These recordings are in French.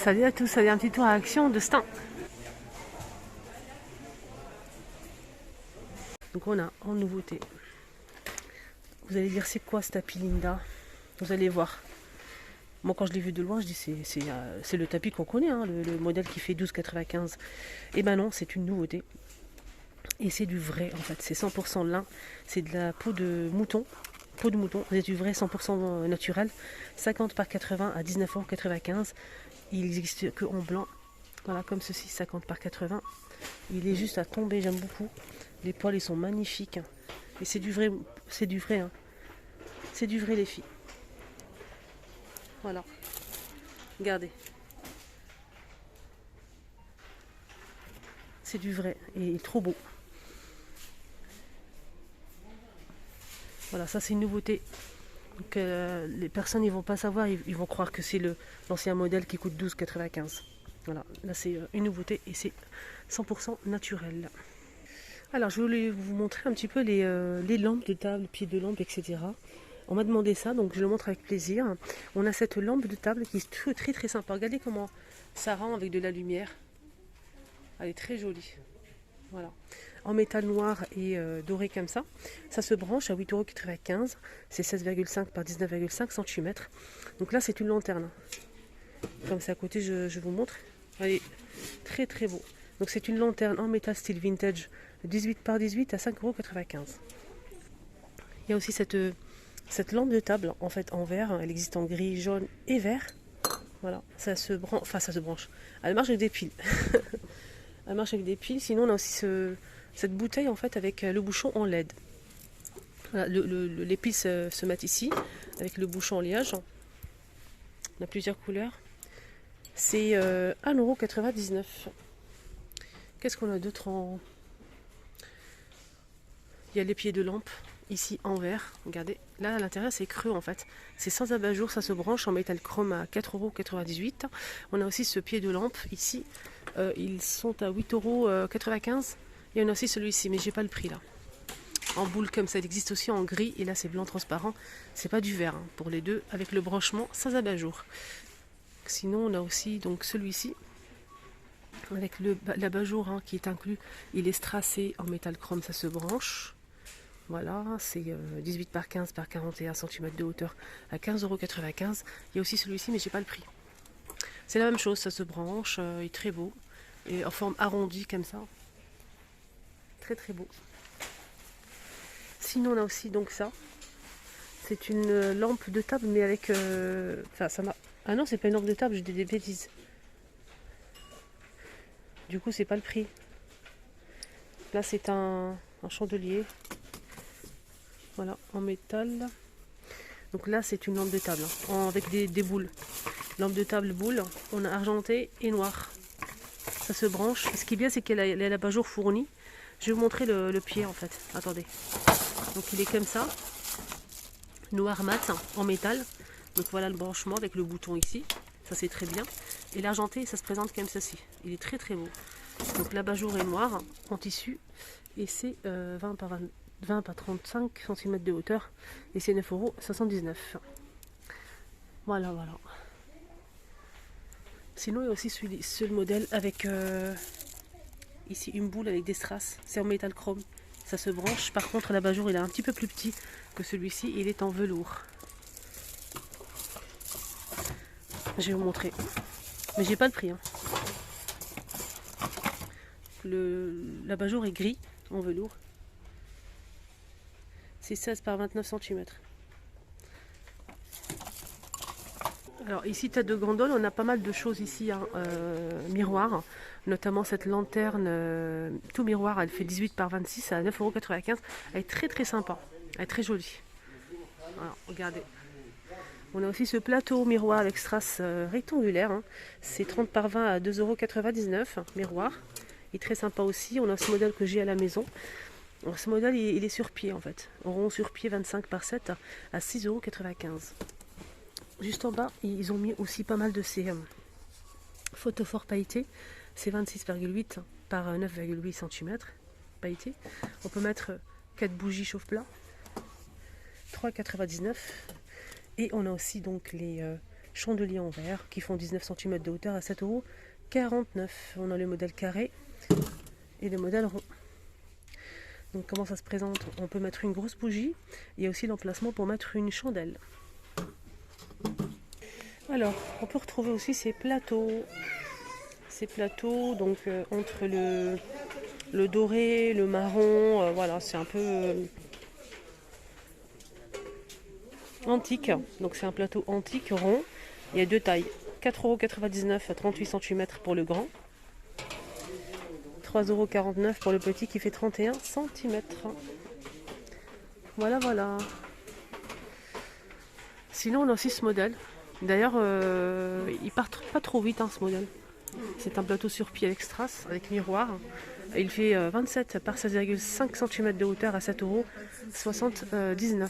Salut à tous, allez un petit tour à Action de Stein. Donc on a en nouveauté. Vous allez dire c'est quoi ce tapis Linda? Vous allez voir. Moi quand je l'ai vu de loin, je dis c'est le tapis qu'on connaît, hein, le modèle qui fait 12,95. Et ben non, c'est une nouveauté. Et c'est du vrai en fait, c'est 100% lin. C'est de la peau de mouton. C'est du vrai 100% naturel. 50 par 80 à 19,95 €. Il n'existe que en blanc. Voilà, comme ceci, 50 par 80. Il est juste à tomber, j'aime beaucoup. Les poils, ils sont magnifiques. Et c'est du vrai, c'est du vrai. Hein. C'est du vrai, les filles. Voilà. Regardez. C'est du vrai. Et il est trop beau. Voilà, ça c'est une nouveauté. Donc les personnes, ils vont pas savoir, ils vont croire que c'est l'ancien modèle qui coûte 12,95. Voilà, là c'est une nouveauté et c'est 100% naturel. Alors je voulais vous montrer un petit peu les lampes de table, pieds de lampe, etc. On m'a demandé ça, donc je le montre avec plaisir. On a cette lampe de table qui est très très, très sympa. Regardez comment ça rend avec de la lumière. Elle est très jolie. Voilà. En métal noir et doré comme ça. Ça se branche à 8,95 €. C'est 16,5 par 19,5 cm. Donc là c'est une lanterne. Comme ça à côté je vous montre. Elle est très très beau. Donc c'est une lanterne en métal style vintage 18 par 18 à 5,95 €. Il y a aussi cette lampe de table en fait en verre. Elle existe en gris, jaune et vert. Voilà, ça se branche. Enfin ça se branche. Elle marche avec des piles. Elle marche avec des piles. Sinon on a aussi cette bouteille en fait avec le bouchon en LED. Voilà, les piles se mettent ici avec le bouchon en liège. On a plusieurs couleurs. C'est 1,99 €. Qu'est-ce qu'on a d'autre en... Il y a les pieds de lampe ici en verre. Regardez, là à l'intérieur c'est creux en fait. C'est sans abat-jour, ça se branche en métal chrome à 4,98 €. On a aussi ce pied de lampe ici. Ils sont à 8,95 €. Il y en a aussi celui-ci, mais j'ai pas le prix là. En boule comme ça, il existe aussi en gris et là c'est blanc transparent. C'est pas du verre hein, pour les deux avec le branchement sans abat-jour. Sinon on a aussi donc celui-ci avec l'abat-jour hein, qui est inclus. Il est strassé en métal chrome, ça se branche. Voilà, c'est 18 par 15 par 41 cm de hauteur à 15,95 €. Il y a aussi celui-ci mais j'ai pas le prix. C'est la même chose, ça se branche, il est très beau et en forme arrondie comme ça. Très très beau. Sinon on a aussi donc ça. C'est une lampe de table mais avec... Enfin ça m'a... Ah non c'est pas une lampe de table, j'ai dit des bêtises. Du coup c'est pas le prix. Là c'est un chandelier. Voilà, en métal. Donc là c'est une lampe de table hein, avec des boules. Lampe de table boule, on a argenté et noir. Ça se branche. Et ce qui est bien c'est qu'elle a l'abat-jour fourni. Je vais vous montrer le pied en fait. Attendez. Donc il est comme ça. Noir mat en métal. Donc voilà le branchement avec le bouton ici. Ça c'est très bien. Et l'argenté ça se présente comme ceci. Il est très très beau. Donc l'abat-jour est noir en tissu. Et c'est 20 par 35 cm de hauteur. Et c'est 9,79 €. Voilà voilà. Sinon il y a aussi ce modèle avec ici une boule avec des strass. C'est en métal chrome. Ça se branche. Par contre l'abat-jour il est un petit peu plus petit que celui-ci. Il est en velours. Je vais vous montrer. Mais j'ai pas le prix. Hein. L'abat-jour est gris en velours. C'est 16 par 29 cm. Alors ici tête de gondole, on a pas mal de choses ici, hein, miroir, notamment cette lanterne tout miroir, elle fait 18 par 26 à 9,95 €. Elle est très très sympa, elle est très jolie. Alors, regardez. On a aussi ce plateau miroir avec strass rectangulaire, hein. C'est 30 par 20 à 2,99 € miroir. Il est très sympa aussi, on a ce modèle que j'ai à la maison. Alors, ce modèle il est sur pied en fait, rond sur pied 25 par 7 à 6,95 €. Juste en bas, ils ont mis aussi pas mal de ces photophores pailletés. C'est 26,8 par 9,8 cm pailletés. On peut mettre 4 bougies chauffe-plat, 3,99 €. Et on a aussi donc les chandeliers en verre qui font 19 cm de hauteur à 7,49 €. On a le modèle carré et le modèle rond. Donc comment ça se présente? On peut mettre une grosse bougie. Il y a aussi l'emplacement pour mettre une chandelle. Alors, on peut retrouver aussi ces plateaux. Ces plateaux, donc entre le doré, le marron, voilà, c'est un peu antique. Donc c'est un plateau antique rond. Il y a deux tailles. 4,99 € à 38 cm pour le grand. 3,49 € pour le petit qui fait 31 cm. Voilà, voilà. Sinon, on a aussi ce modèle. D'ailleurs, il part pas trop vite, hein, ce modèle. C'est un plateau sur pied avec strass, avec miroir. Il fait 27 par 16,5 cm de hauteur à 7,79 €.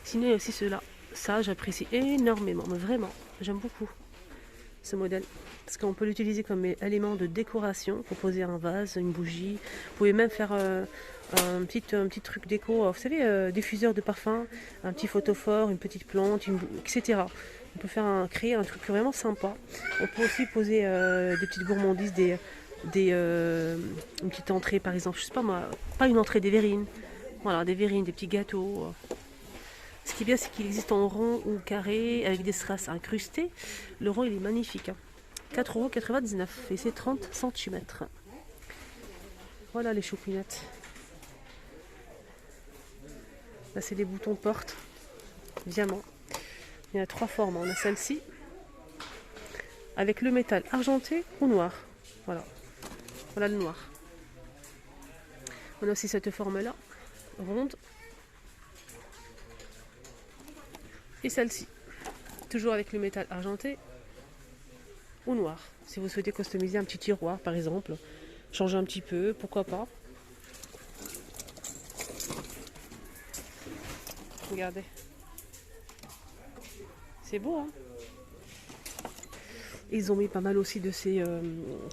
Sinon, il y a aussi ceux-là. Ça, j'apprécie énormément, mais vraiment, j'aime beaucoup ce modèle. Parce qu'on peut l'utiliser comme élément de décoration pour poser un vase, une bougie. Vous pouvez même faire un petit truc déco, vous savez, diffuseur de parfum, un petit photophore, une petite plante, etc. On peut créer un truc vraiment sympa. On peut aussi poser des petites gourmandises, une petite entrée par exemple, je sais pas moi, pas une entrée, des verrines. Voilà, des verrines, des petits gâteaux. Ce qui est bien, c'est qu'il existe en rond ou carré avec des strass incrustés. Le rond, il est magnifique. 4,99 € et c'est 30 cm. Voilà les choupinettes. Là, c'est des boutons porte diamant. Il y en a trois formes. On a celle-ci avec le métal argenté ou noir. Voilà. Voilà le noir. On a aussi cette forme-là, ronde. Et celle-ci, toujours avec le métal argenté ou noir. Si vous souhaitez customiser un petit tiroir par exemple, changer un petit peu, pourquoi pas. Regardez. C'est beau, hein? Ils ont mis pas mal aussi de ces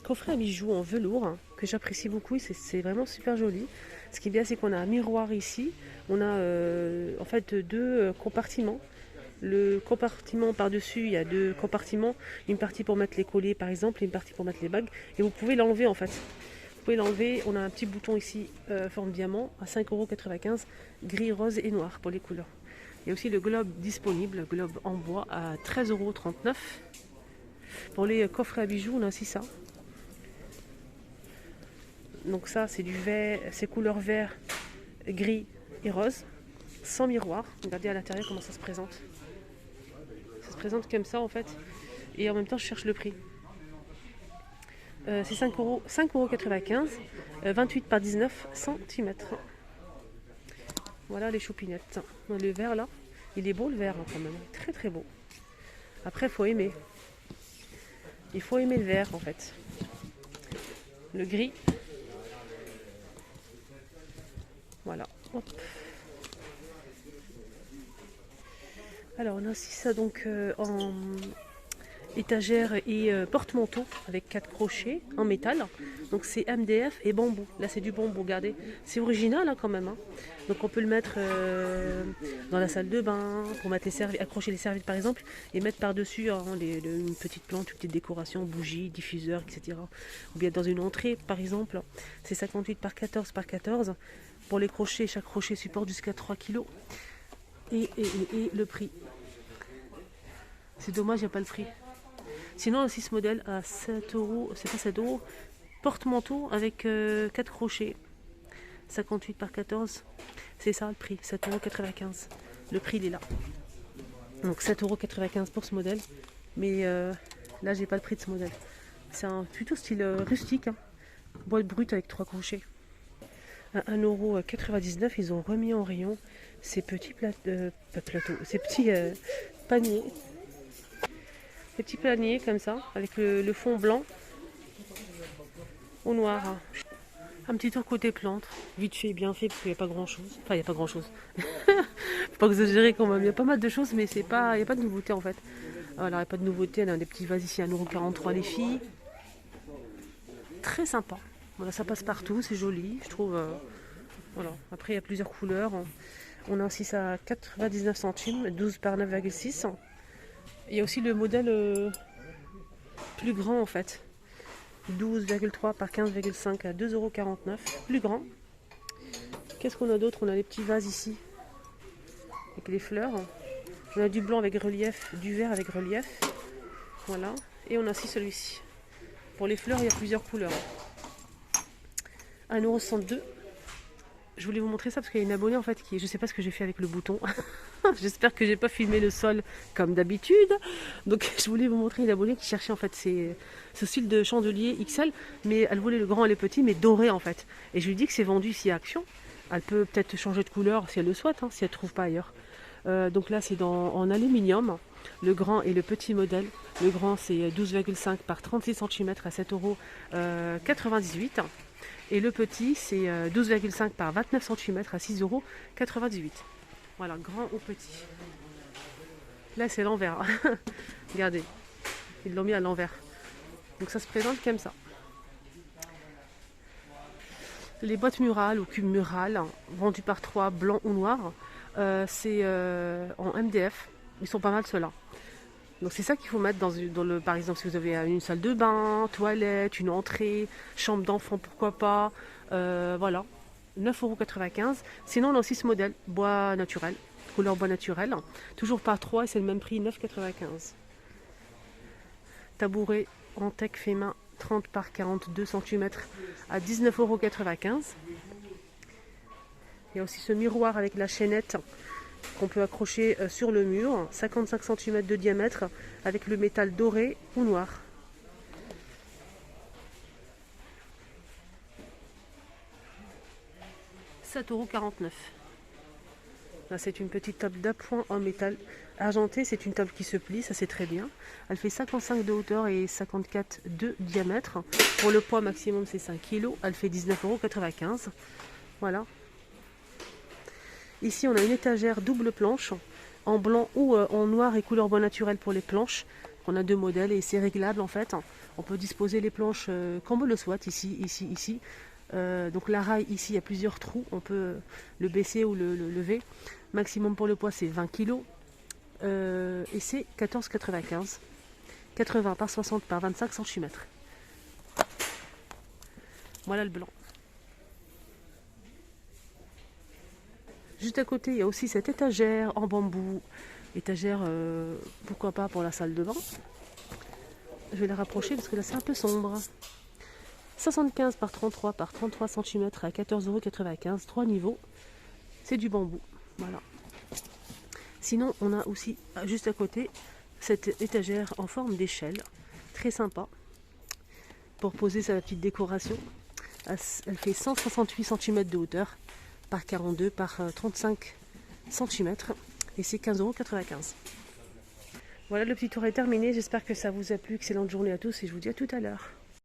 coffrets à bijoux en velours, hein, que j'apprécie beaucoup. C'est vraiment super joli. Ce qui est bien, c'est qu'on a un miroir ici. On a en fait deux compartiments. Le compartiment par-dessus, il y a deux compartiments. Une partie pour mettre les colliers par exemple, et une partie pour mettre les bagues. Et vous pouvez l'enlever en fait. Vous pouvez l'enlever. On a un petit bouton ici, forme diamant, à 5,95 €, gris, rose et noir pour les couleurs. Il y a aussi le globe disponible, globe en bois à 13,39 €. Pour les coffrets à bijoux, on a aussi ça. Donc ça, c'est du vert, c'est couleur vert, gris et rose, sans miroir. Regardez à l'intérieur comment ça se présente. Ça se présente comme ça en fait. Et en même temps, je cherche le prix. C'est 5,95 €, 28 par 19 cm. Voilà les choupinettes. Le vert là, il est beau le vert hein, quand même. Très très beau. Après, il faut aimer. Il faut aimer le vert en fait. Le gris. Voilà. Hop. Alors on a aussi ça donc en étagère et porte-manteau avec 4 crochets en métal. Donc c'est MDF et bambou. Là c'est du bambou, regardez. C'est original hein, quand même. Hein. Donc on peut le mettre dans la salle de bain, pour mettre accrocher les serviettes par exemple, et mettre par-dessus hein, une petite plante, une petite décoration, bougie, diffuseur, etc. Ou bien dans une entrée par exemple. C'est 58 par 14 par 14. Pour les crochets, chaque crochet supporte jusqu'à 3 kg. Et le prix. C'est dommage, il n'y a pas le prix. Sinon, aussi ce modèle à 7 €, c'est pas 7 €, porte-manteau avec 4 crochets. 58 par 14, c'est ça le prix, 7,95 €. Le prix il est là. Donc 7,95 € pour ce modèle. Mais là, j'ai pas le prix de ce modèle. C'est un plutôt style rustique. Hein. Boîte brute avec 3 crochets. À 1,99 €, ils ont remis en rayon ces petits plateaux, ces petits paniers. Des petits paniers comme ça, avec le fond blanc au noir. Hein. Un petit tour côté plante, vite fait, bien fait, parce qu'il n'y a pas grand chose. Enfin, il n'y a pas grand chose. Faut pas exagérer quand même. Il y a pas mal de choses, mais il n'y a pas de nouveauté en fait. Voilà, il n'y a pas de nouveauté. On a des petits vases ici à 1,43 € les filles. Très sympa. Voilà, ça passe partout, c'est joli, je trouve. Voilà. Après, il y a plusieurs couleurs. On a aussi ça à 99 centimes, 12 par 9,6. Il y a aussi le modèle plus grand en fait. 12,3 par 15,5 à 2,49 €, plus grand. Qu'est-ce qu'on a d'autre? On a les petits vases ici, avec les fleurs. On a du blanc avec relief, du vert avec relief. Voilà. Et on a aussi celui-ci. Pour les fleurs, il y a plusieurs couleurs. 1,62 €. Je voulais vous montrer ça parce qu'il y a une abonnée en fait qui, je sais pas ce que j'ai fait avec le bouton. J'espère que j'ai pas filmé le sol comme d'habitude. Donc je voulais vous montrer une abonnée qui cherchait en fait ce style de chandelier XL, mais elle voulait le grand et le petit, mais doré en fait. Et je lui dis que c'est vendu ici à Action. Elle peut peut-être changer de couleur si elle le souhaite, hein, si elle ne trouve pas ailleurs. Donc là c'est en aluminium, le grand et le petit modèle. Le grand c'est 12,5 par 36 cm à 7,98 €. Et le petit, c'est 12,5 par 29 cm à 6,98 €. Voilà, grand ou petit. Là, c'est l'envers. Regardez, ils l'ont mis à l'envers. Donc ça se présente comme ça. Les boîtes murales ou cubes murales, vendues par 3, blanc ou noir, c'est en MDF. Ils sont pas mal ceux-là. Donc c'est ça qu'il faut mettre dans le, par exemple si vous avez une salle de bain, toilette, une entrée, chambre d'enfant pourquoi pas, voilà, 9,95 €. Sinon on a aussi ce modèle, bois naturel, couleur bois naturel, toujours par 3 et c'est le même prix, 9,95 €. Tabouret en teck fait main, 30 par 42 cm à 19,95 €. Il y a aussi ce miroir avec la chaînette qu'on peut accrocher sur le mur, 55 cm de diamètre avec le métal doré ou noir. « 7,49 €. Là c'est une petite table d'appoint en métal argenté, c'est une table qui se plie, ça c'est très bien. Elle fait 55 de hauteur et 54 de diamètre. Pour le poids maximum c'est 5 kg, elle fait 19,95 €. Voilà. Ici, on a une étagère double planche, en blanc ou en noir et couleur bois naturel pour les planches. On a deux modèles et c'est réglable en fait. On peut disposer les planches comme on le souhaite, ici, ici, ici. Donc la rail, ici, il y a plusieurs trous. On peut le baisser ou le lever. Maximum pour le poids, c'est 20 kg. Et c'est 14,95 €. 80 par 60 par 25 cm. Voilà le blanc. Juste à côté, il y a aussi cette étagère en bambou. Étagère, pourquoi pas pour la salle de bain. Je vais la rapprocher parce que là c'est un peu sombre. 75 par 33 par 33 cm à 14,95 €, 3 niveaux. C'est du bambou. Voilà. Sinon, on a aussi, juste à côté, cette étagère en forme d'échelle. Très sympa. Pour poser sa petite décoration. Elle fait 168 cm de hauteur par 42 par 35 cm et c'est 15,95 €. Voilà, le petit tour est terminé, j'espère que ça vous a plu, excellente journée à tous et je vous dis à tout à l'heure.